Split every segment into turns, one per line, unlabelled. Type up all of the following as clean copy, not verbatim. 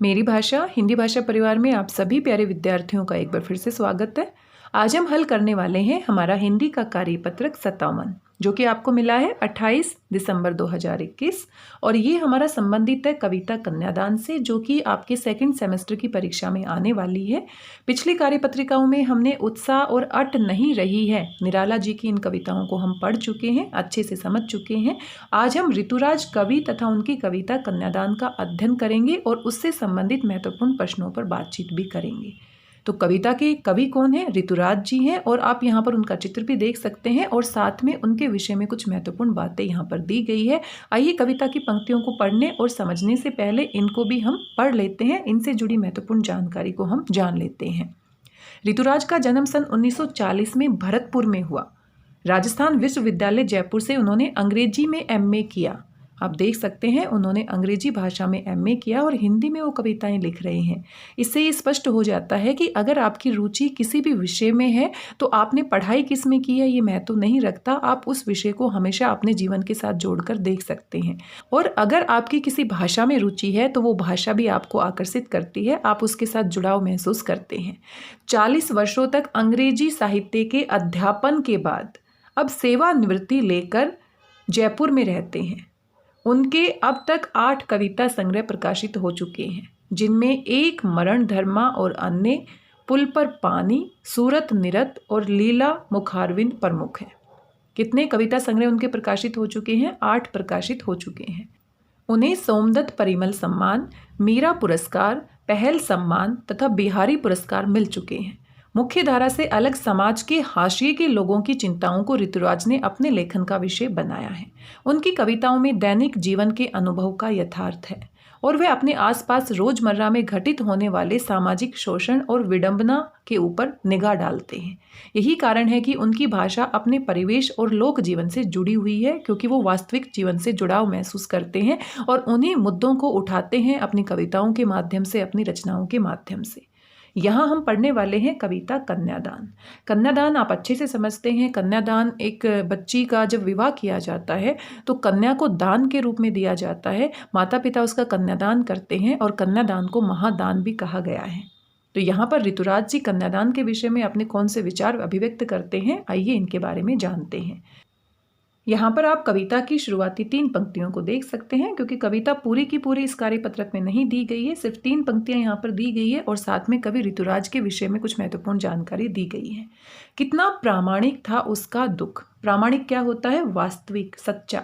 मेरी भाषा हिंदी भाषा परिवार में आप सभी प्यारे विद्यार्थियों का एक बार फिर से स्वागत है। आज हम हल करने वाले हैं हमारा हिंदी का कार्यपत्रक 57 जो कि आपको मिला है 28 दिसंबर 2021 और ये हमारा संबंधित है कविता कन्यादान से, जो कि आपके सेकंड सेमेस्टर की परीक्षा में आने वाली है। पिछली कार्यपत्रिकाओं में हमने उत्साह और अट नहीं रही है निराला जी की इन कविताओं को हम पढ़ चुके हैं, अच्छे से समझ चुके हैं। आज हम ऋतुराज कवि तथा उनकी कविता कन्यादान का अध्ययन करेंगे और उससे संबंधित महत्वपूर्ण प्रश्नों पर बातचीत भी करेंगे। तो कविता के कवि कौन है? ऋतुराज जी हैं और आप यहाँ पर उनका चित्र भी देख सकते हैं और साथ में उनके विषय में कुछ महत्वपूर्ण बातें यहाँ पर दी गई है। आइए कविता की पंक्तियों को पढ़ने और समझने से पहले इनको भी हम पढ़ लेते हैं, इनसे जुड़ी महत्वपूर्ण जानकारी को हम जान लेते हैं। ऋतुराज का जन्म सन 1940 में भरतपुर में हुआ। राजस्थान विश्वविद्यालय जयपुर से उन्होंने अंग्रेजी में एमए किया। आप देख सकते हैं उन्होंने अंग्रेजी भाषा में एमए किया और हिंदी में वो कविताएं लिख रहे हैं। इससे ये स्पष्ट हो जाता है कि अगर आपकी रुचि किसी भी विषय में है तो आपने पढ़ाई किस में की है ये महत्व नहीं रखता, आप उस विषय को हमेशा अपने जीवन के साथ जोड़कर देख सकते हैं। और अगर आपकी किसी भाषा में रुचि है तो वो भाषा भी आपको आकर्षित करती है, आप उसके साथ जुड़ाव महसूस करते हैं। 40 वर्षों तक अंग्रेजी साहित्य के अध्यापन के बाद अब सेवानिवृत्ति लेकर जयपुर में रहते हैं। उनके अब तक 8 कविता संग्रह प्रकाशित हो चुके हैं, जिनमें एक मरण धर्मा और अन्य, पुल पर पानी, सूरत निरत और लीला मुखारविंद प्रमुख हैं। कितने कविता संग्रह उनके प्रकाशित हो चुके हैं? 8 प्रकाशित हो चुके हैं। उन्हें सोमदत्त परिमल सम्मान, मीरा पुरस्कार, पहल सम्मान तथा बिहारी पुरस्कार मिल चुके हैं। मुख्य धारा से अलग समाज के हाशिए के लोगों की चिंताओं को ऋतुराज ने अपने लेखन का विषय बनाया है। उनकी कविताओं में दैनिक जीवन के अनुभव का यथार्थ है और वे अपने आसपास रोजमर्रा में घटित होने वाले सामाजिक शोषण और विडंबना के ऊपर निगाह डालते हैं। यही कारण है कि उनकी भाषा अपने परिवेश और लोक जीवन से जुड़ी हुई है, क्योंकि वो वास्तविक जीवन से जुड़ाव महसूस करते हैं और उन्हीं मुद्दों को उठाते हैं अपनी कविताओं के माध्यम से, अपनी रचनाओं के माध्यम से। यहाँ हम पढ़ने वाले हैं कविता कन्यादान। कन्यादान आप अच्छे से समझते हैं। कन्यादान एक बच्ची का जब विवाह किया जाता है तो कन्या को दान के रूप में दिया जाता है। माता पिता उसका कन्यादान करते हैं और कन्यादान को महादान भी कहा गया है। तो यहाँ पर ऋतुराज जी कन्यादान के विषय में अपने कौन से विचार अभिव्यक्त करते हैं, आइए इनके बारे में जानते हैं। यहाँ पर आप कविता की शुरुआती 3 पंक्तियों को देख सकते हैं, क्योंकि कविता पूरी की पूरी इस कार्यपत्रक में नहीं दी गई है, सिर्फ 3 पंक्तियां यहाँ पर दी गई है और साथ में कवि ऋतुराज के विषय में कुछ महत्वपूर्ण जानकारी दी गई है। कितना प्रामाणिक था उसका दुख। प्रामाणिक क्या होता है? वास्तविक, सच्चा,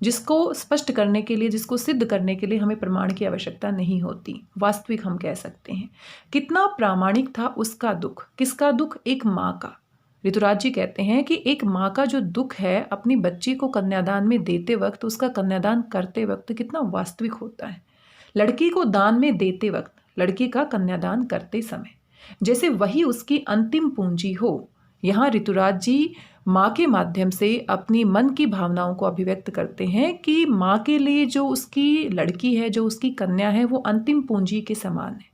जिसको स्पष्ट करने के लिए, जिसको सिद्ध करने के लिए हमें प्रमाण की आवश्यकता नहीं होती, वास्तविक हम कह सकते हैं। कितना प्रामाणिक था उसका दुख। किसका दुख? एक माँ का। ऋतुराज जी कहते हैं कि एक माँ का जो दुख है अपनी बच्ची को कन्यादान में देते वक्त, उसका कन्यादान करते वक्त कितना वास्तविक होता है। लड़की को दान में देते वक्त, लड़की का कन्यादान करते समय, जैसे वही उसकी अंतिम पूंजी हो। यहाँ ऋतुराज जी माँ के माध्यम से अपनी मन की भावनाओं को अभिव्यक्त करते हैं कि माँ के लिए जो उसकी लड़की है, जो उसकी कन्या है, वो अंतिम पूंजी के समान है।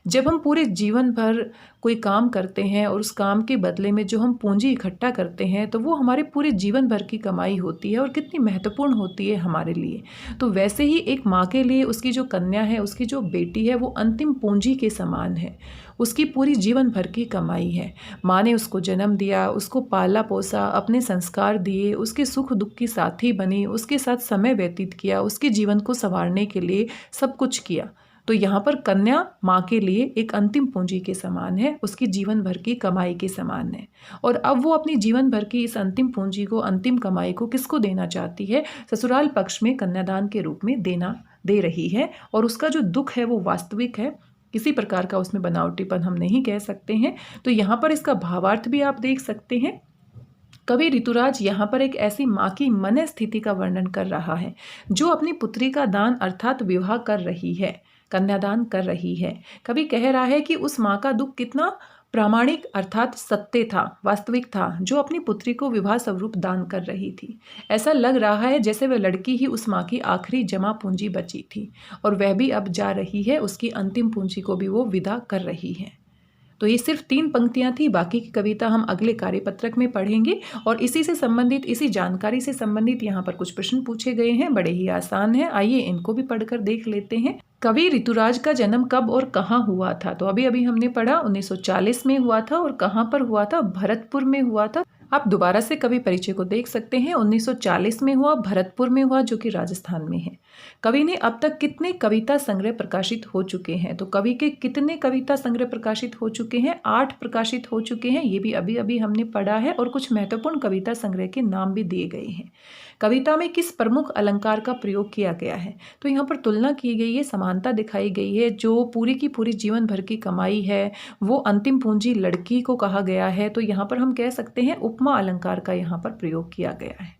जब हम पूरे जीवन भर कोई काम करते हैं और उस काम के बदले में जो हम पूंजी इकट्ठा करते हैं तो वो हमारे पूरे जीवन भर की कमाई होती है और कितनी महत्वपूर्ण होती है हमारे लिए। तो वैसे ही एक माँ के लिए उसकी जो कन्या है, उसकी जो बेटी है, वो अंतिम पूंजी के समान है, उसकी पूरी जीवन भर की कमाई है। माँ ने उसको जन्म दिया, उसको पाला पोसा, अपने संस्कार दिए, उसके सुख दुख की साथी बनी, उसके साथ समय व्यतीत किया, उसके जीवन को संवारने के लिए सब कुछ किया। तो यहाँ पर कन्या माँ के लिए एक अंतिम पूंजी के समान है, उसकी जीवन भर की कमाई के समान है। और अब वो अपनी जीवन भर की इस अंतिम पूंजी को, अंतिम कमाई को किसको देना चाहती है? ससुराल पक्ष में कन्यादान के रूप में दे रही है। और उसका जो दुख है वो वास्तविक है, किसी प्रकार का उसमें बनावटीपन हम नहीं कह सकते हैं। तो यहाँ पर इसका भावार्थ भी आप देख सकते हैं। कवि ऋतुराज यहाँ पर एक ऐसी माँ की मन स्थिति का वर्णन कर रहा है जो अपनी पुत्री का दान अर्थात विवाह कर रही है, कन्यादान कर रही है। कवि कह रहा है कि उस माँ का दुख कितना प्रामाणिक अर्थात सत्य था, वास्तविक था, जो अपनी पुत्री को विवाह स्वरूप दान कर रही थी। ऐसा लग रहा है जैसे वह लड़की ही उस माँ की आखिरी जमा पूंजी बची थी और वह भी अब जा रही है, उसकी अंतिम पूंजी को भी वो विदा कर रही है। तो ये सिर्फ 3 पंक्तियां थी, बाकी की कविता हम अगले कार्यपत्रक में पढ़ेंगे। और इसी से संबंधित, इसी जानकारी से संबंधित यहाँ पर कुछ प्रश्न पूछे गए हैं, बड़े ही आसान हैं। आइए इनको भी पढ़कर देख लेते हैं। कवि ऋतुराज का जन्म कब और कहाँ हुआ था? तो अभी अभी हमने पढ़ा 1940 में हुआ था। और कहाँ पर हुआ था? भरतपुर में हुआ था। आप दोबारा से कवि परिचय को देख सकते हैं। 1940 में हुआ, भरतपुर में हुआ, जो कि राजस्थान में है। कवि ने अब तक कितने कविता संग्रह प्रकाशित हो चुके हैं? तो कवि के कितने कविता संग्रह प्रकाशित हो चुके हैं? 8 प्रकाशित हो चुके हैं। ये भी अभी अभी हमने पढ़ा है। और कुछ महत्वपूर्ण कविता संग्रह के नाम भी दिए गए हैं। कविता में किस प्रमुख अलंकार का प्रयोग किया गया है? तो यहाँ पर तुलना की गई है, समानता दिखाई गई है। जो पूरी की पूरी जीवन भर की कमाई है वो अंतिम पूंजी लड़की को कहा गया है। तो यहाँ पर हम कह सकते हैं उपमा अलंकार का यहाँ पर प्रयोग किया गया है।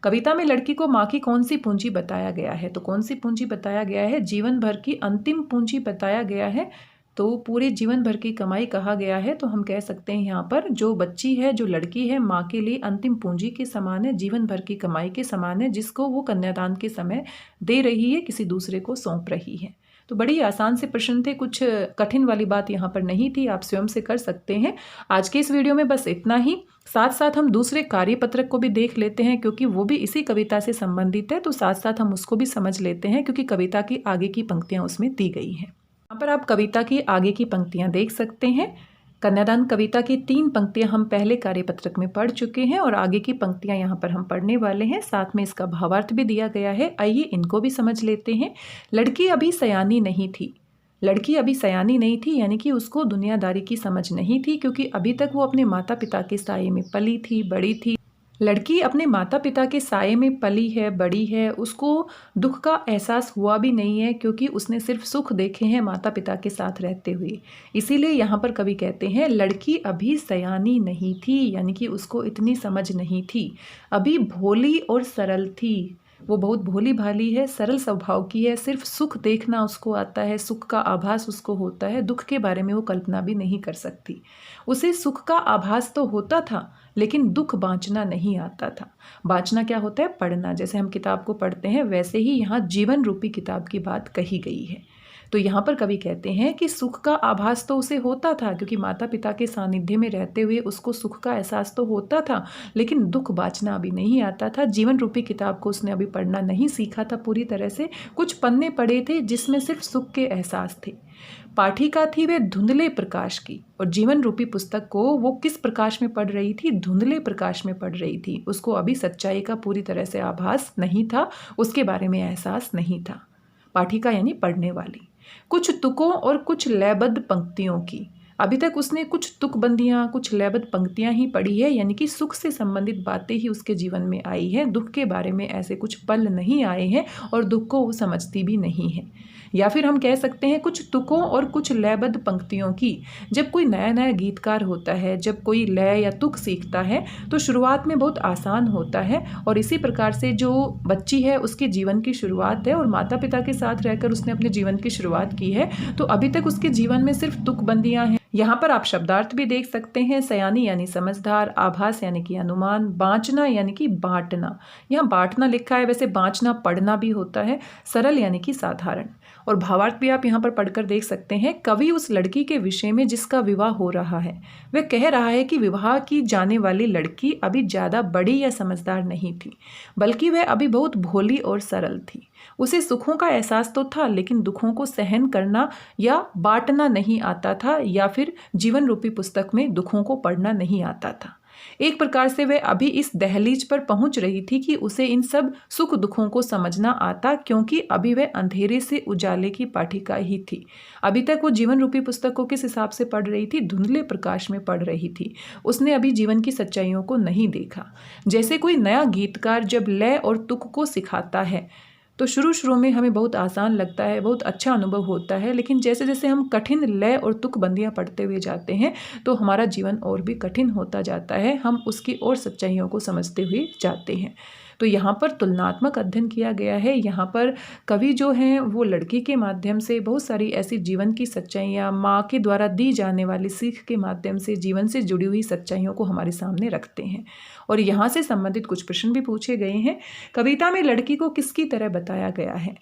कविता में लड़की को माँ की कौन सी पूंजी बताया गया है? तो कौन सी पूंजी बताया गया है? जीवन भर की अंतिम पूंजी बताया गया है। तो पूरे जीवन भर की कमाई कहा गया है। तो हम कह सकते हैं यहाँ पर जो बच्ची है, जो लड़की है, माँ के लिए अंतिम पूंजी के समान है, जीवन भर की कमाई के समान है, जिसको वो कन्यादान के समय दे रही है, किसी दूसरे को सौंप रही है। तो बड़ी आसान से प्रश्न थे, कुछ कठिन वाली बात यहाँ पर नहीं थी, आप स्वयं से कर सकते हैं। आज के इस वीडियो में बस इतना ही। साथ साथ हम दूसरे कार्यपत्रक को भी देख लेते हैं, क्योंकि वो भी इसी कविता से संबंधित है। तो साथ साथ हम उसको भी समझ लेते हैं, क्योंकि कविता की आगे की पंक्तियाँ उसमें दी गई हैं। यहाँ पर आप कविता की आगे की पंक्तियाँ देख सकते हैं। कन्यादान कविता की 3 पंक्तियां हम पहले कार्यपत्रक में पढ़ चुके हैं और आगे की पंक्तियां यहाँ पर हम पढ़ने वाले हैं। साथ में इसका भावार्थ भी दिया गया है। आइए इनको भी समझ लेते हैं। लड़की अभी सयानी नहीं थी। लड़की अभी सयानी नहीं थी यानी कि उसको दुनियादारी की समझ नहीं थी, क्योंकि अभी तक वो अपने माता पिता के साये में पली थी, बड़ी थी। लड़की अपने माता पिता के साये में पली है, बड़ी है, उसको दुख का एहसास हुआ भी नहीं है, क्योंकि उसने सिर्फ सुख देखे हैं माता पिता के साथ रहते हुए। इसीलिए यहाँ पर कवि कहते हैं लड़की अभी सयानी नहीं थी, यानी कि उसको इतनी समझ नहीं थी। अभी भोली और सरल थी। वो बहुत भोली भाली है, सरल स्वभाव की है, सिर्फ सुख देखना उसको आता है, सुख का आभास उसको होता है, दुख के बारे में वो कल्पना भी नहीं कर सकती। उसे सुख का आभास तो होता था, लेकिन दुख बांचना नहीं आता था। बांचना क्या होता है? पढ़ना। जैसे हम किताब को पढ़ते हैं, वैसे ही यहाँ जीवन रूपी किताब की बात कही गई है। तो यहाँ पर कवि कहते हैं कि सुख का आभास तो उसे होता था, क्योंकि माता पिता के सानिध्य में रहते हुए उसको सुख का एहसास तो होता था, लेकिन दुख बांचना अभी नहीं आता था। जीवन रूपी किताब को उसने अभी पढ़ना नहीं सीखा था पूरी तरह से। कुछ पन्ने पढ़े थे जिसमें सिर्फ सुख के एहसास थे। पाठिका थी वे धुंधले प्रकाश की, और जीवन रूपी पुस्तक को वो किस प्रकाश में पढ़ रही थी? धुंधले प्रकाश में पढ़ रही थी। उसको अभी सच्चाई का पूरी तरह से आभास नहीं था, उसके बारे में एहसास नहीं था। पाठिका यानी पढ़ने वाली। कुछ तुकों और कुछ लयबद्ध पंक्तियों की। अभी तक उसने कुछ तुकबंदियाँ, कुछ लयबद्ध पंक्तियाँ ही पढ़ी है, यानी कि सुख से संबंधित बातें ही उसके जीवन में आई हैं। दुख के बारे में ऐसे कुछ पल नहीं आए हैं, और दुख को वो समझती भी नहीं है। या फिर हम कह सकते हैं कुछ तुकों और कुछ लयबद्ध पंक्तियों की। जब कोई नया नया गीतकार होता है, जब कोई लय या तुक सीखता है, तो शुरुआत में बहुत आसान होता है। और इसी प्रकार से जो बच्ची है उसके जीवन की शुरुआत है, और माता पिता के साथ रहकर उसने अपने जीवन की शुरुआत की है, तो अभी तक उसके जीवन में सिर्फ तुकबंदियाँ हैं। यहाँ पर आप शब्दार्थ भी देख सकते हैं। सयानी यानी समझदार, आभास यानी कि अनुमान, बाँचना यानी कि बांटना। यहाँ बांटना लिखा है, वैसे बाँचना पढ़ना भी होता है। सरल यानी कि साधारण। और भावार्थ भी आप यहाँ पर पढ़कर देख सकते हैं। कवि उस लड़की के विषय में जिसका विवाह हो रहा है, वह कह रहा है कि विवाह की जाने वाली लड़की अभी ज़्यादा बड़ी या समझदार नहीं थी, बल्कि वह अभी बहुत भोली और सरल थी। उसे सुखों का एहसास तो था, लेकिन दुखों को सहन करना या बांटना नहीं आता था, या फिर जीवन रूपी पुस्तक में दुखों को पढ़ना नहीं आता था। एक प्रकार से वह अभी इस दहलीज पर पहुंच रही थी कि उसे इन सब सुख दुखों को समझना आता, क्योंकि अभी वह अंधेरे से उजाले की पाठिका ही थी। अभी तक वो जीवन रूपी पुस्तक को किस हिसाब से पढ़ रही थी? धुंधले प्रकाश में पढ़ रही थी। उसने अभी जीवन की सच्चाइयों को नहीं देखा। जैसे कोई नया गीतकार जब लय और तुक को सिखाता है, तो शुरू में हमें बहुत आसान लगता है, बहुत अच्छा अनुभव होता है, लेकिन जैसे जैसे हम कठिन लय और तुकबंदियाँ पढ़ते हुए जाते हैं, तो हमारा जीवन और भी कठिन होता जाता है। हम उसकी और सच्चाइयों को समझते हुए जाते हैं। तो यहाँ पर तुलनात्मक अध्ययन किया गया है। यहाँ पर कवि जो हैं वो लड़की के माध्यम से बहुत सारी ऐसी जीवन की सच्चाइयाँ, माँ के द्वारा दी जाने वाली सीख के माध्यम से जीवन से जुड़ी हुई सच्चाइयों को हमारे सामने रखते हैं। और यहाँ से संबंधित कुछ प्रश्न भी पूछे गए हैं। कविता में लड़की को किसकी तरह बताया गया है?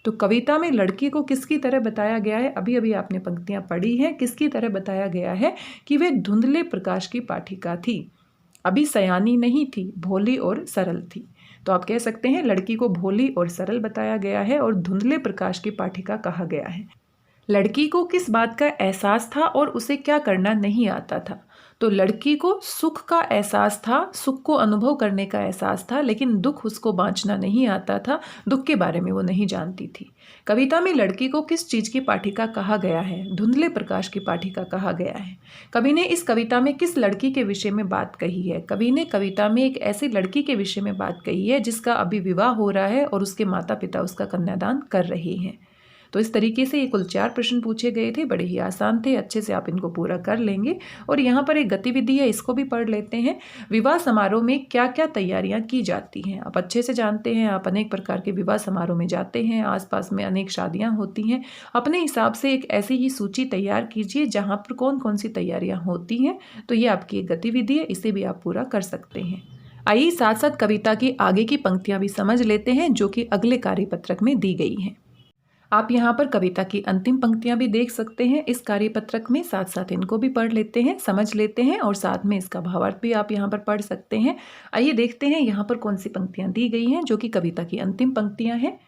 तो कविता में लड़की को किसकी तरह बताया गया है? अभी अभी आपने पंक्तियाँ पढ़ी हैं। किसकी तरह बताया गया है? कि वे धुंधले प्रकाश की पाठिका थी, अभी सयानी नहीं थी, भोली और सरल थी। तो आप कह सकते हैं लड़की को भोली और सरल बताया गया है और धुंधले प्रकाश की पाठिका कहा गया है। लड़की को किस बात का एहसास था और उसे क्या करना नहीं आता था? तो लड़की को सुख का एहसास था, सुख को अनुभव करने का एहसास था, लेकिन दुख उसको बांचना नहीं आता था, दुख के बारे में वो नहीं जानती थी। कविता में लड़की को किस चीज़ की पाठिका कहा गया है? धुंधले प्रकाश की पाठिका कहा गया है। कवि ने इस कविता में किस लड़की के विषय में बात कही है? कवि ने कविता में एक ऐसी लड़की के विषय में बात कही है जिसका अभी विवाह हो रहा है और उसके माता पिता उसका कन्यादान कर रहे हैं। तो इस तरीके से ये कुल 4 प्रश्न पूछे गए थे, बड़े ही आसान थे, अच्छे से आप इनको पूरा कर लेंगे। और यहाँ पर एक गतिविधि है, इसको भी पढ़ लेते हैं। विवाह समारोह में क्या क्या तैयारियाँ की जाती हैं? आप अच्छे से जानते हैं, आप अनेक प्रकार के विवाह समारोह में जाते हैं, आसपास में अनेक शादियाँ होती हैं। अपने हिसाब से एक ऐसी ही सूची तैयार कीजिए जहाँ पर कौन कौन सी तैयारियाँ होती हैं। तो ये आपकी एक गतिविधि है, इसे भी आप पूरा कर सकते हैं। आइए साथ साथ कविता की आगे की पंक्तियाँ भी समझ लेते हैं जो कि अगले कार्यपत्रक में दी गई हैं। आप यहाँ पर कविता की अंतिम पंक्तियाँ भी देख सकते हैं इस कार्यपत्रक में, साथ साथ इनको भी पढ़ लेते हैं, समझ लेते हैं और साथ में इसका भावार्थ भी आप यहाँ पर पढ़ सकते हैं। आइए देखते हैं यहाँ पर कौन सी पंक्तियाँ दी गई हैं जो कि कविता की अंतिम पंक्तियाँ हैं।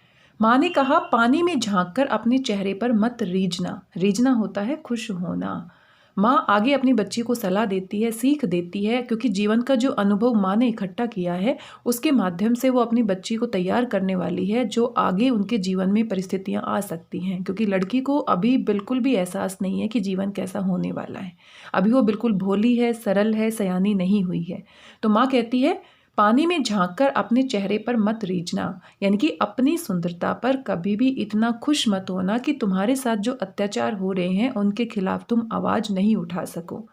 माँ ने कहा, पानी में झाँक कर अपने चेहरे पर मत रीझना। रीझना होता है खुश होना। माँ आगे अपनी बच्ची को सलाह देती है, सीख देती है, क्योंकि जीवन का जो अनुभव माँ ने इकट्ठा किया है उसके माध्यम से वो अपनी बच्ची को तैयार करने वाली है जो आगे उनके जीवन में परिस्थितियाँ आ सकती हैं। क्योंकि लड़की को अभी बिल्कुल भी एहसास नहीं है कि जीवन कैसा होने वाला है, अभी वो बिल्कुल भोली है, सरल है, सयानी नहीं हुई है। तो माँ कहती है पानी में झांककर अपने चेहरे पर मत रीझना, यानी कि अपनी सुंदरता पर कभी भी इतना खुश मत होना कि तुम्हारे साथ जो अत्याचार हो रहे हैं उनके खिलाफ तुम आवाज़ नहीं उठा सको।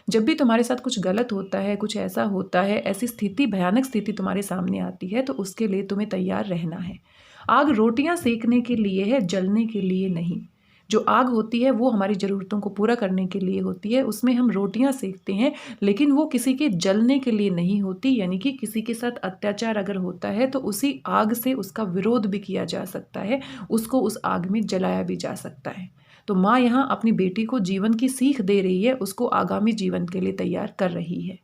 जब भी तुम्हारे साथ कुछ गलत होता है, कुछ ऐसा होता है, ऐसी स्थिति, भयानक स्थिति तुम्हारे सामने आती है, तो उसके लिए तुम्हें तैयार रहना है। आग रोटियां सेकने के लिए है, जलने के लिए नहीं। जो आग होती है वो हमारी ज़रूरतों को पूरा करने के लिए होती है, उसमें हम रोटियां सेकते हैं, लेकिन वो किसी के जलने के लिए नहीं होती। यानी कि किसी के साथ अत्याचार अगर होता है तो उसी आग से उसका विरोध भी किया जा सकता है, उसको उस आग में जलाया भी जा सकता है। तो माँ यहाँ अपनी बेटी को जीवन की सीख दे रही है, उसको आगामी जीवन के लिए तैयार कर रही है।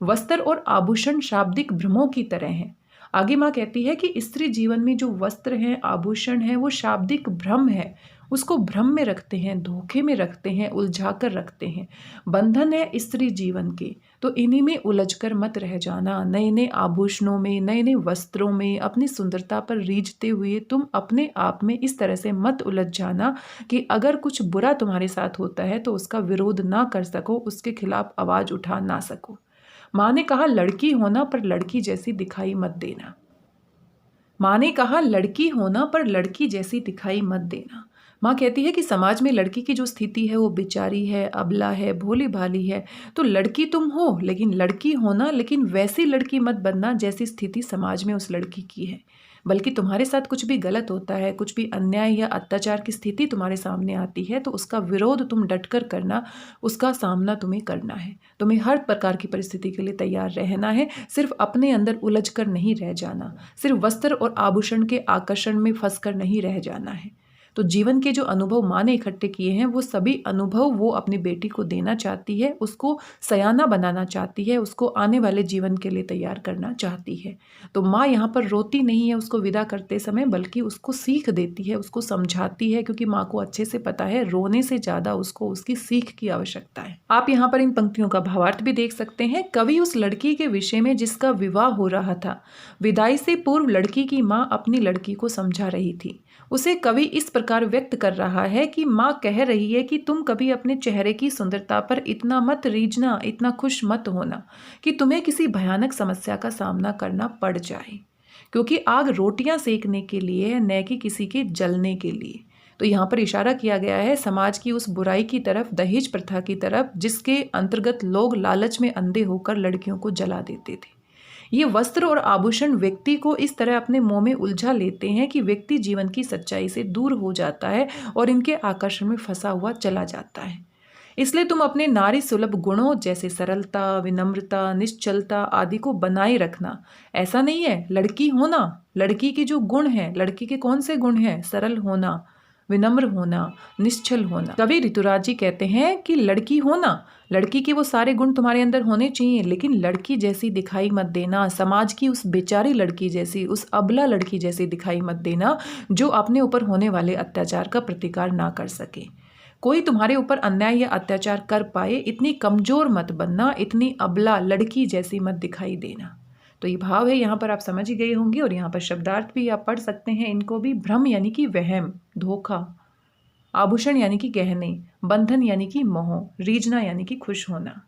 वस्त्र और आभूषण शाब्दिक भ्रमों की तरह हैं। आगे माँ कहती है कि स्त्री जीवन में जो वस्त्र हैं, आभूषण हैं, वो शाब्दिक भ्रम है, उसको भ्रम में रखते हैं, धोखे में रखते हैं, उलझा कर रखते हैं। बंधन है स्त्री जीवन के, तो इन्हीं में उलझ कर मत रह जाना। नए नए आभूषणों में, नए नए वस्त्रों में अपनी सुंदरता पर रीझते हुए तुम अपने आप में इस तरह से मत उलझ जाना कि अगर कुछ बुरा तुम्हारे साथ होता है तो उसका विरोध ना कर सको, उसके खिलाफ आवाज़ उठा ना सको। माँ ने कहा लड़की होना पर लड़की जैसी दिखाई मत देना। माँ ने कहा लड़की होना पर लड़की जैसी दिखाई मत देना। माँ कहती है कि समाज में लड़की की जो स्थिति है वो बेचारी है, अबला है, भोली भाली है। तो लड़की तुम हो, लेकिन लड़की होना, लेकिन वैसी लड़की मत बनना जैसी स्थिति समाज में उस लड़की की है। बल्कि तुम्हारे साथ कुछ भी गलत होता है, कुछ भी अन्याय या अत्याचार की स्थिति तुम्हारे सामने आती है, तो उसका विरोध तुम डटकर करना, उसका सामना तुम्हें करना है। तुम्हें हर प्रकार की परिस्थिति के लिए तैयार रहना है, सिर्फ अपने अंदर उलझ कर नहीं रह जाना, सिर्फ वस्त्र और आभूषण के आकर्षण में फंस कर नहीं रह जाना है। तो जीवन के जो अनुभव माँ ने इकट्ठे किए हैं वो सभी अनुभव वो अपनी बेटी को देना चाहती है, उसको सयाना बनाना चाहती है, उसको आने वाले जीवन के लिए तैयार करना चाहती है। तो माँ यहाँ पर रोती नहीं है उसको विदा करते समय, बल्कि उसको सीख देती है, उसको समझाती है, क्योंकि माँ को अच्छे से पता है रोने से ज़्यादा उसको उसकी सीख की आवश्यकता है। आप यहाँ पर इन पंक्तियों का भावार्थ भी देख सकते हैं। कवि उस लड़की के विषय में जिसका विवाह हो रहा था, विदाई से पूर्व लड़की की माँ अपनी लड़की को समझा रही थी। उसे कवि इस प्रकार व्यक्त कर रहा है कि माँ कह रही है कि तुम कभी अपने चेहरे की सुंदरता पर इतना मत रीझना, इतना खुश मत होना कि तुम्हें किसी भयानक समस्या का सामना करना पड़ जाए, क्योंकि आग रोटियां सेकने के लिए है, न कि किसी के जलने के लिए। तो यहाँ पर इशारा किया गया है समाज की उस बुराई की तरफ, दहेज प्रथा की तरफ, जिसके अंतर्गत लोग लालच में अंधे होकर लड़कियों को जला देते थे। ये वस्त्र और आभूषण व्यक्ति को इस तरह अपने मोह में उलझा लेते हैं कि व्यक्ति जीवन की सच्चाई से दूर हो जाता है और इनके आकर्षण में फंसा हुआ चला जाता है। इसलिए तुम अपने नारी सुलभ गुणों जैसे सरलता, विनम्रता, निश्चलता आदि को बनाए रखना। ऐसा नहीं है लड़की होना, लड़की के जो गुण हैं, लड़की के कौन से गुण हैं? सरल होना, विनम्र होना, निश्चल होना। कवि ऋतुराज जी कहते हैं कि लड़की होना, लड़की के वो सारे गुण तुम्हारे अंदर होने चाहिए, लेकिन लड़की जैसी दिखाई मत देना, समाज की उस बेचारी लड़की जैसी, उस अबला लड़की जैसी दिखाई मत देना जो अपने ऊपर होने वाले अत्याचार का प्रतिकार ना कर सके। कोई तुम्हारे ऊपर अन्याय या अत्याचार कर पाए, इतनी कमजोर मत बनना, इतनी अबला लड़की जैसी मत दिखाई देना। तो ये भाव है, यहाँ पर आप समझ ही गए होंगे। और यहाँ पर शब्दार्थ भी आप पढ़ सकते हैं इनको भी। भ्रम यानी कि वहम, धोखा। आभूषण यानी कि गहने। बंधन यानी कि मोह। रीझना यानी कि खुश होना।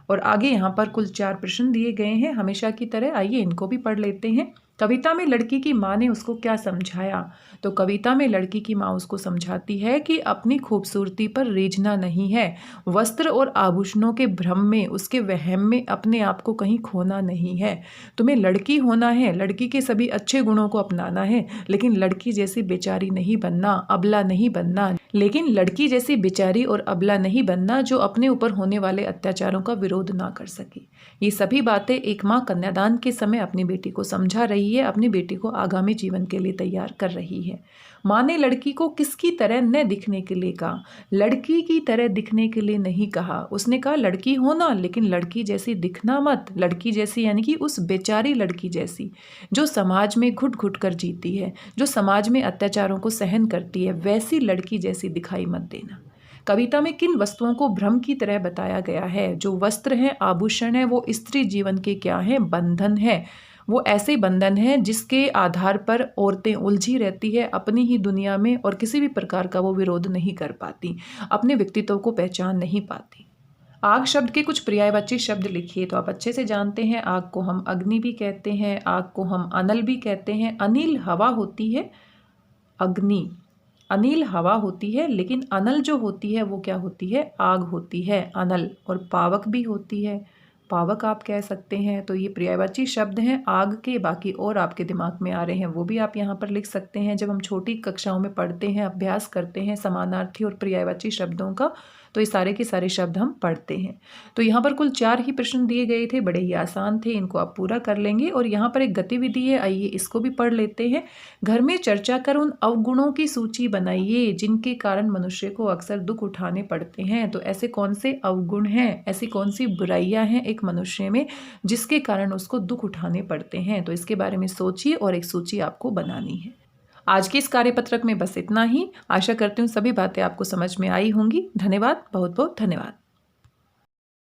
और आगे यहाँ पर कुल 4 प्रश्न दिए गए हैं हमेशा की तरह। आइए इनको भी पढ़ लेते हैं। कविता में लड़की की माँ ने उसको क्या समझाया? तो कविता में लड़की की माँ उसको समझाती है कि अपनी खूबसूरती पर रीझना नहीं है, वस्त्र और आभूषणों के भ्रम में, उसके वहम में अपने आप को कहीं खोना नहीं है। तुम्हें लड़की होना है, लड़की के सभी अच्छे गुणों को अपनाना है, लेकिन लड़की जैसी बेचारी नहीं बनना, अबला नहीं बनना। लेकिन लड़की जैसी बेचारी और अबला नहीं बनना जो अपने ऊपर होने वाले अत्याचारों का विरोध ना कर सके। ये सभी बातें एक माँ कन्यादान के समय अपनी बेटी को समझा रही है, अपनी बेटी को आगामी जीवन के लिए तैयार कर रही है। माँ ने लड़की को किसकी तरह न दिखने के लिए कहा, लड़की की तरह दिखने के लिए नहीं कहा। उसने कहा लड़की होना, लेकिन लड़की जैसी दिखना मत। लड़की जैसी यानी कि उस बेचारी लड़की जैसी जो समाज में घुट घुट कर जीती है, जो समाज में अत्याचारों को सहन करती है, वैसी लड़की जैसी दिखाई मत देना। कविता में किन वस्तुओं को भ्रम की तरह बताया गया है? जो वस्त्र हैं, आभूषण है, वो स्त्री जीवन के क्या हैं? बंधन है। वो ऐसे बंधन हैं जिसके आधार पर औरतें उलझी रहती है अपनी ही दुनिया में और किसी भी प्रकार का वो विरोध नहीं कर पाती, अपने व्यक्तित्व को पहचान नहीं पाती। आग शब्द के कुछ पर्यायवाची शब्द लिखिए। तो आप अच्छे से जानते हैं, आग को हम अग्नि भी कहते हैं, आग को हम अनल भी कहते हैं। अनिल हवा होती है, अग्नि। अनिल हवा होती है, लेकिन अनल जो होती है वो क्या होती है? आग होती है, अनल। और पावक भी होती है, पावक आप कह सकते हैं। तो ये पर्यायवाची शब्द हैं आग के। बाकी और आपके दिमाग में आ रहे हैं वो भी आप यहाँ पर लिख सकते हैं। जब हम छोटी कक्षाओं में पढ़ते हैं, अभ्यास करते हैं समानार्थी और पर्यायवाची शब्दों का, तो ये सारे के सारे शब्द हम पढ़ते हैं। तो यहाँ पर कुल 4 ही प्रश्न दिए गए थे, बड़े ही आसान थे, इनको आप पूरा कर लेंगे। और यहाँ पर एक गतिविधि है, आइए इसको भी पढ़ लेते हैं। घर में चर्चा कर उन अवगुणों की सूची बनाइए जिनके कारण मनुष्य को अक्सर दुख उठाने पड़ते हैं। तो ऐसे कौन से अवगुण हैं, ऐसी कौन सी बुराइयां हैं एक मनुष्य में जिसके कारण उसको दुख उठाने पड़ते हैं? तो इसके बारे में सोचिए और एक सूची आपको बनानी है। आज के इस कार्यपत्रक में बस इतना ही। आशा करती हूँ सभी बातें आपको समझ में आई होंगी। धन्यवाद, बहुत बहुत धन्यवाद।